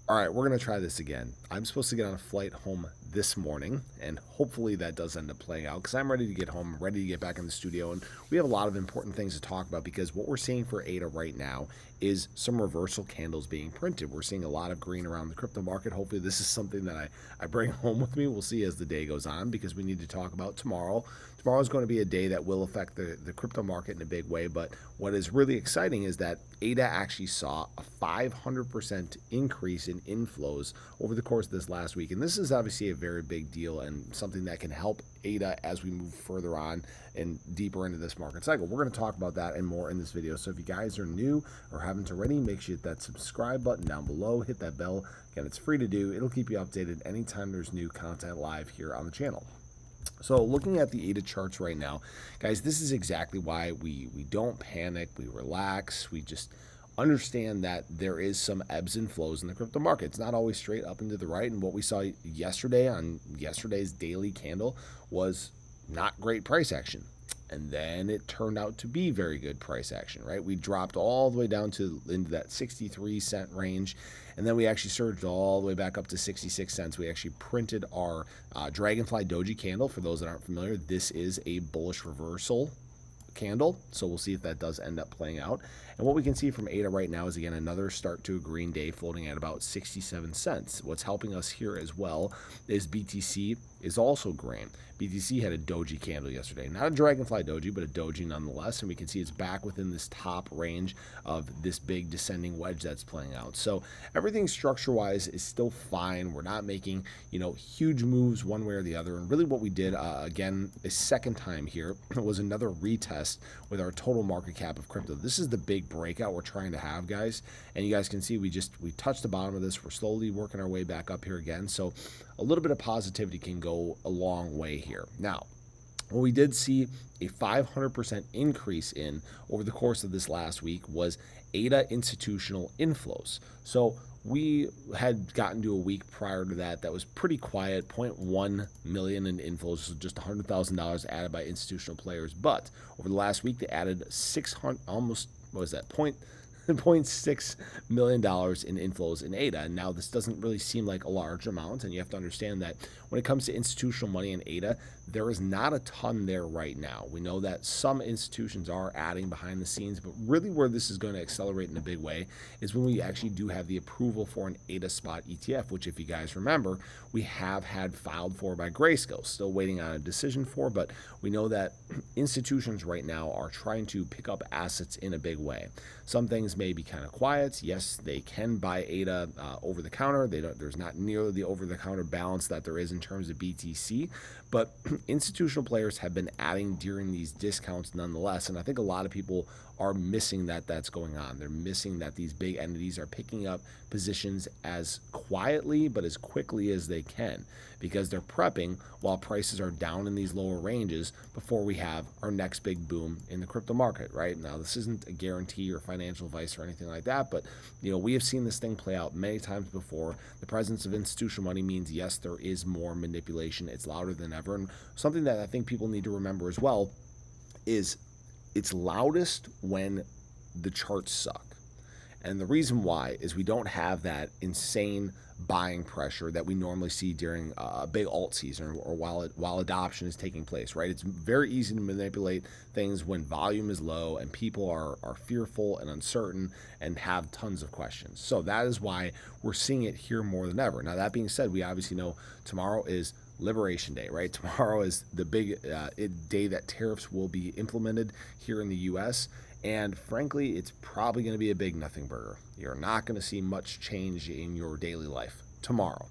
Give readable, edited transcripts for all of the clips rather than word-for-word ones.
All right, we're going to try this again. I'm supposed to get on a flight home this morning, and hopefully that does end up playing out because I'm ready to get home, ready to get back in the studio, and we have a lot of important things to talk about because what we're seeing for ADA right now is some reversal candles being printed. We're seeing a lot of green around the crypto market. Hopefully this is something that I bring home with me. We'll see as the day goes on because we need to talk about tomorrow. Tomorrow is going to be a day that will affect the crypto market in a big way, but what is really exciting is that ADA actually saw a 500% increase in inflows over the course of this last week. And this is obviously a very big deal and something that can help ADA as we move further on and deeper into this market cycle. We're going to talk about that and more in this video. So if you guys are new or haven't already, make sure you hit that subscribe button down below, hit that bell. Again, it's free to do. It'll keep you updated anytime there's new content live here on the channel. So looking at the ADA charts right now, guys, this is exactly why we don't panic, we relax, we just understand that there is some ebbs and flows in the crypto market. It's not always straight up and to the right, and what we saw yesterday on yesterday's daily candle was not great price action. And then it turned out to be very good price action, right? We dropped all the way down to into that 63-cent range, and then we actually surged all the way back up to 66 cents. We actually printed our Dragonfly Doji candle. For those that aren't familiar, this is a bullish reversal candle, so we'll see if that does end up playing out. And what we can see from ADA right now is, again, another start to a green day floating at about 67 cents. What's helping us here as well is BTC is also green. BTC had a doji candle yesterday, not a Dragonfly Doji, but a doji nonetheless, and we can see it's back within this top range of this big descending wedge that's playing out. So everything structure-wise is still fine. We're not making, huge moves one way or the other. And really what we did, again, a second time here was another retest with our total market cap of crypto. This is the big breakout we're trying to have, guys. And you guys can see we touched the bottom of this. We're slowly working our way back up here again. So a little bit of positivity can go a long way here. Now, what we did see a 500% increase in over the course of this last week was ADA institutional inflows. So we had gotten to a week prior to that was pretty quiet, 0.1 million in inflows, so just $100,000 added by institutional players. But over the last week, they added 600, almost, what was that, $0.6 million in inflows in ADA. And now this doesn't really seem like a large amount, and you have to understand that when it comes to institutional money in ADA, there is not a ton there right now. We know that some institutions are adding behind the scenes, but really where this is going to accelerate in a big way is when we actually do have the approval for an ADA spot ETF, which, if you guys remember, we have had filed for by Grayscale. Still waiting on a decision for, but we know that institutions right now are trying to pick up assets in a big way. Some things may be kind of quiet. Yes, they can buy ADA over the counter. There's not nearly the over the counter balance that there is in terms of BTC, but institutional players have been adding during these discounts nonetheless. And I think a lot of people are missing that's going on. They're missing that these big entities are picking up positions as quietly but as quickly as they can, because they're prepping while prices are down in these lower ranges before we have our next big boom in the crypto market. Right now, this isn't a guarantee or financial advice or anything like that, but we have seen this thing play out many times before. The presence of institutional money means, yes, there is more manipulation. It's louder than ever. And something that I think people need to remember as well is it's loudest when the charts suck. And the reason why is we don't have that insane buying pressure that we normally see during a big alt season or while adoption is taking place, right? It's very easy to manipulate things when volume is low and people are fearful and uncertain and have tons of questions. So that is why we're seeing it here more than ever. Now, that being said, we obviously know tomorrow is Liberation Day, right? Tomorrow is the big day that tariffs will be implemented here in the U.S., and frankly, it's probably going to be a big nothing burger. You're not going to see much change in your daily life tomorrow.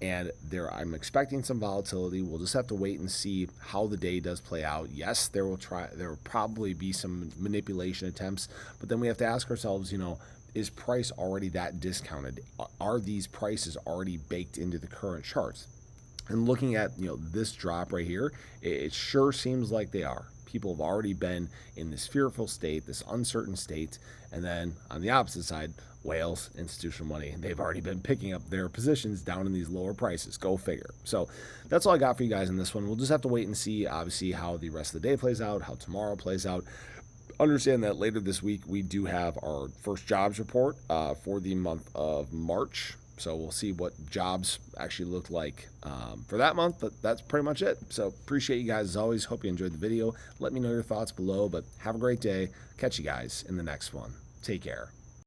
And I'm expecting some volatility. We'll just have to wait and see how the day does play out. Yes, there will probably be some manipulation attempts, but then we have to ask ourselves, is price already that discounted? Are these prices already baked into the current charts? And looking at this drop right here, it sure seems like they are. People have already been in this fearful state, this uncertain state, and then on the opposite side, whales, institutional money, they've already been picking up their positions down in these lower prices. Go figure. So that's all I got for you guys in this one. We'll just have to wait and see, obviously, how the rest of the day plays out, how tomorrow plays out. Understand that later this week we do have our first jobs report for the month of March. So we'll see what jobs actually look like for that month, but that's pretty much it. So appreciate you guys as always. Hope you enjoyed the video. Let me know your thoughts below, but have a great day. Catch you guys in the next one. Take care.